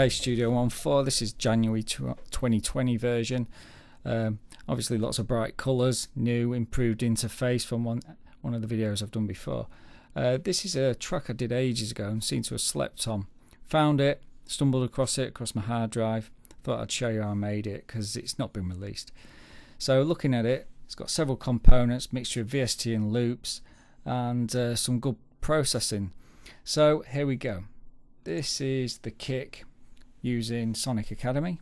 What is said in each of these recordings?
Okay, Studio One 4. This is January 2020 version. Obviously lots of bright colours, new improved interface from one of the videos I've done before. This is a track I did ages ago and seemed to have slept on. Found it, stumbled across it across my hard drive. Thought I'd show you how I made it because it's not been released. So looking at it, it's got several components, mixture of VST and loops, and some good processing. So here we go. This is the kick using Sonic Academy.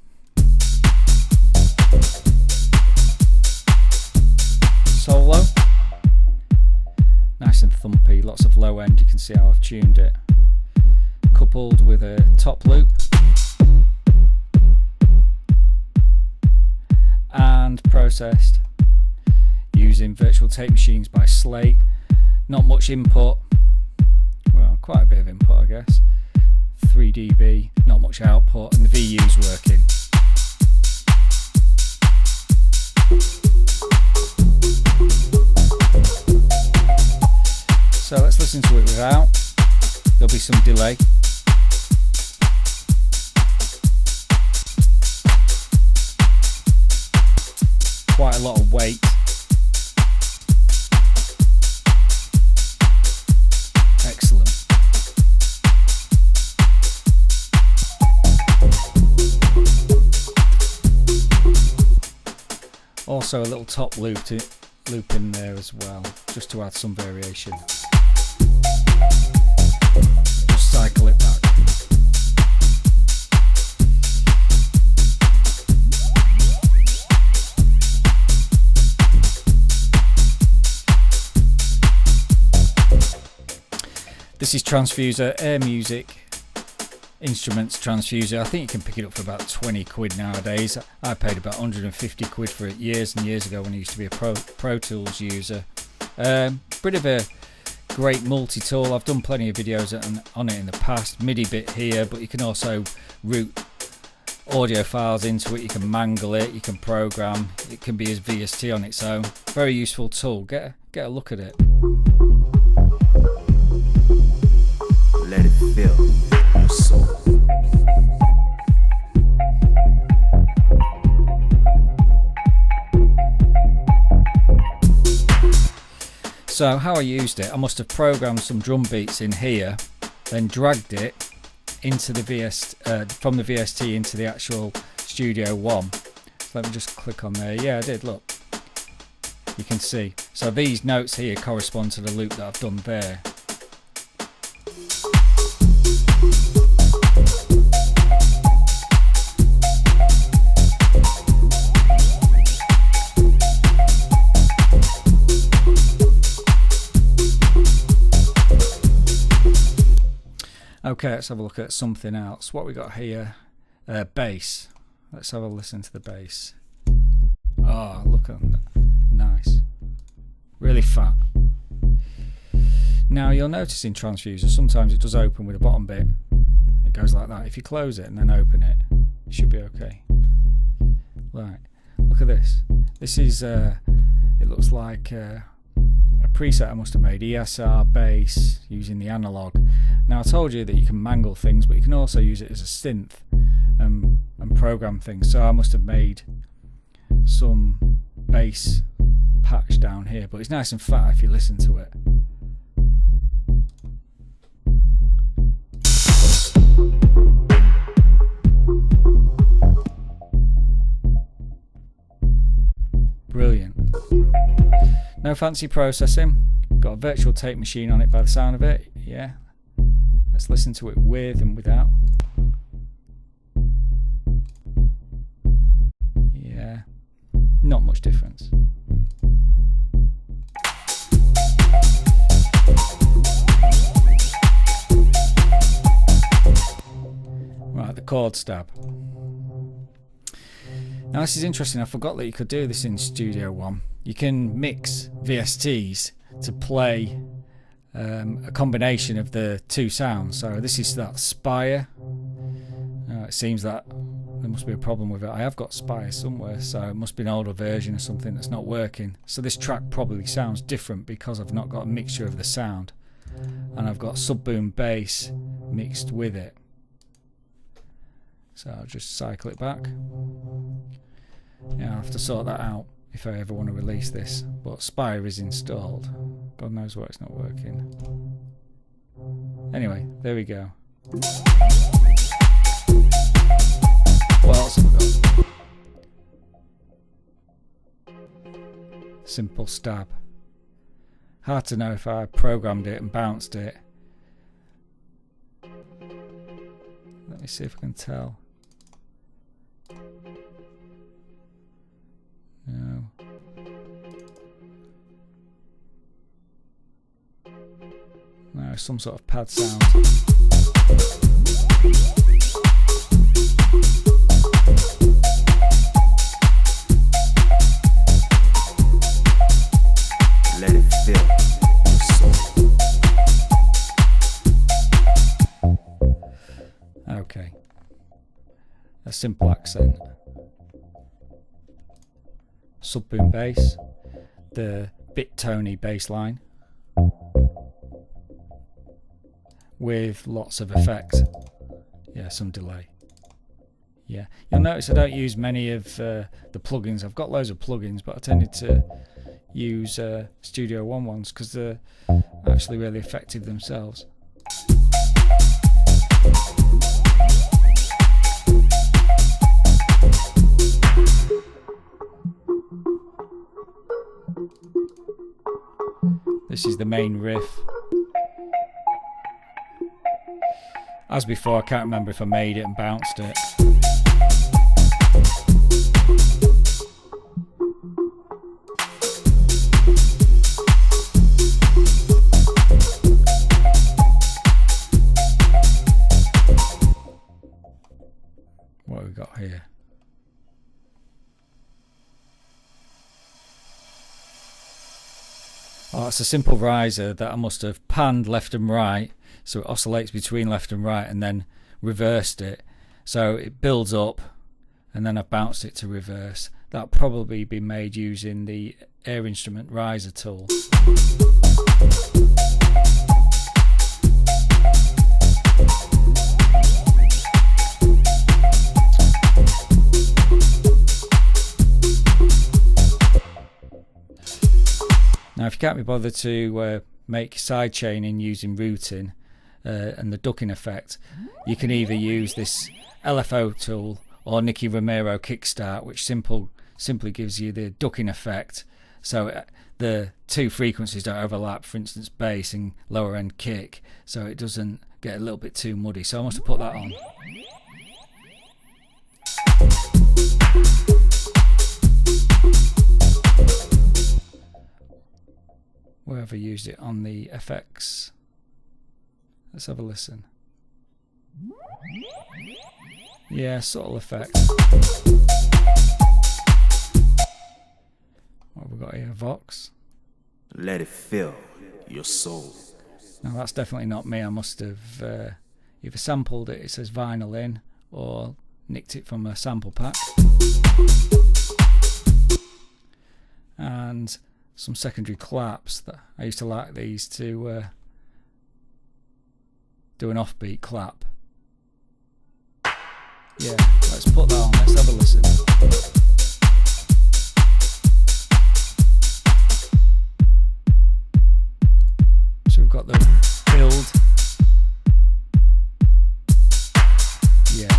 Solo. Nice and thumpy, lots of low end, you can see how I've tuned it. Coupled with a top loop. And processed using virtual tape machines by Slate. Not much input, well, quite a bit of input I guess. 3 dB, not much output, and the VU's working. So let's listen to it without. There'll be some delay. Quite a lot of weight. Excellent. Also a little top loop in there as well, just to add some variation. Just cycle it back. This is Transfuser, Air Music Instruments Transfuser. I think you can pick it up for about 20 quid nowadays. I paid about 150 quid for it years and years ago when I used to be a Pro Tools user. Bit of a great multi-tool. I've done plenty of videos on it in the past. MIDI bit here, but you can also route audio files into it. You can mangle it, you can program. It can be as VST on its own. Very useful tool. Get a look at it. Let it fill your soul. So how I used it, I must have programmed some drum beats in here, then dragged it into the from the VST into the actual Studio One. So let me just click on there. Yeah, I did, look. You can see. So these notes here correspond to the loop that I've done there. Okay, let's have a look at something else. What we got here? Bass. Let's have a listen to the bass. Oh, look at that. Nice. Really fat. Now you'll notice in Transfuser sometimes it does open with a bottom bit. It goes like that. If you close it and then open it, it should be okay. Right. Look at this. This is it looks like a preset I must have made, ESR bass, using the analog. Now I told you that you can mangle things, but you can also use it as a synth and program things. So I must have made some bass patch down here, but it's nice and fat if you listen to it. Brilliant. No fancy processing. Got a virtual tape machine on it by the sound of it. Yeah. Let's listen to it with and without. Yeah. Not much difference. Right, the chord stab. Now this is interesting. I forgot that you could do this in Studio One. You can mix VSTs to play a combination of the two sounds. So this is that Spire. It seems that there must be a problem with it. I have got Spire somewhere, so it must be an older version or something that's not working. So this track probably sounds different because I've not got a mixture of the sound, and I've got sub boom bass mixed with it. So I'll just cycle it back. Yeah, I'll have to sort that out if I ever want to release this. But Spire is installed. God knows why it's not working. Anyway, there we go. What else have we got? Simple stab. Hard to know if I programmed it and bounced it. Let me see if I can tell. No. No, some sort of pad sound. Let it fill your soul. Okay. A simple accent. Sub-boom bass. The bit-tony bass line. With lots of effect. Yeah, some delay. Yeah, you'll notice I don't use many of the plugins. I've got loads of plugins, but I tended to use Studio One ones because they're actually really effective themselves. This is the main riff. As before, I can't remember if I made it and bounced it. What have we got here? Oh, it's a simple riser that I must have panned left and right, so it oscillates between left and right, and then reversed it. So it builds up, and then I've bounced it to reverse. That'll probably be made using the Air Instrument riser tool. Now, if you can't be bothered to make sidechaining using routing and the ducking effect, you can either use this LFO tool or Nicky Romero Kickstart, which simply gives you the ducking effect, so the two frequencies don't overlap, for instance bass and lower end kick, so it doesn't get a little bit too muddy. So I must have put that on. Where have I used it on the FX? Let's have a listen. Yeah, subtle effect. What have we got here? Vox. Let it fill your soul. Now that's definitely not me. I must have either sampled it says vinyl in, or nicked it from a sample pack. And some secondary claps. That I used to like these to do an offbeat clap. Yeah, let's put that on, let's have a listen. So we've got the build. Yeah.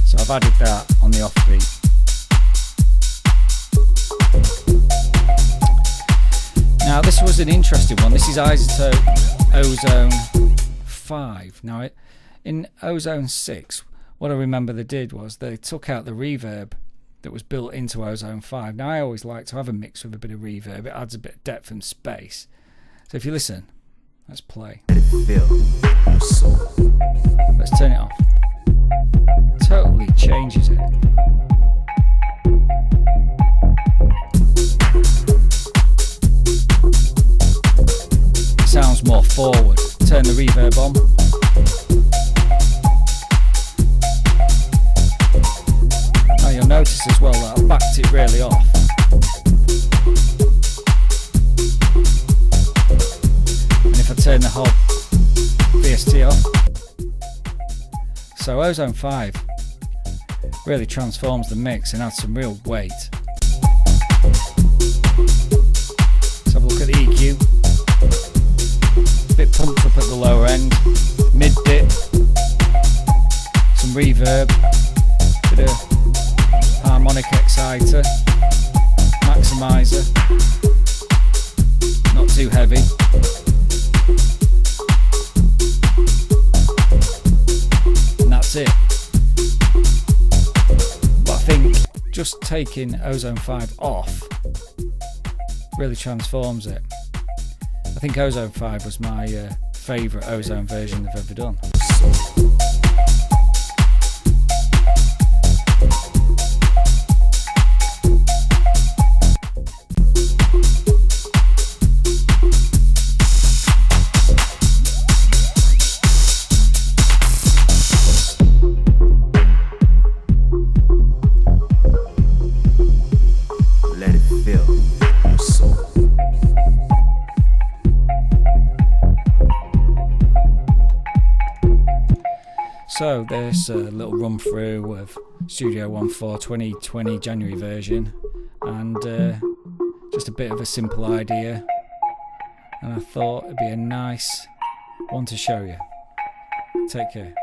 So I've added that on the offbeat. Now this was an interesting one. This is Izotope Ozone 5. Now in Ozone 6, what I remember they did was they took out the reverb that was built into Ozone 5. Now I always like to have a mix with a bit of reverb. It adds a bit of depth and space. So if you listen, let's play. Let it fill your soul. Let's turn it off. Totally changes it. It sounds more forward. Turn the reverb on. Now you'll notice as well that I've backed it really off. And if I turn the whole VST off, So Ozone 5 really transforms the mix and adds some real weight. Let's have a look at the EQ. Bit pumped up at the lower end, mid dip, some reverb, bit of harmonic exciter, maximizer, not too heavy. And that's it. But I think just taking Ozone 5 off really transforms it. I think Ozone 5 was my favourite Ozone version they've ever done. Let it fill your soul. So there's a little run through of Studio One 2020 January version, and just a bit of a simple idea, and I thought it'd be a nice one to show you. Take care.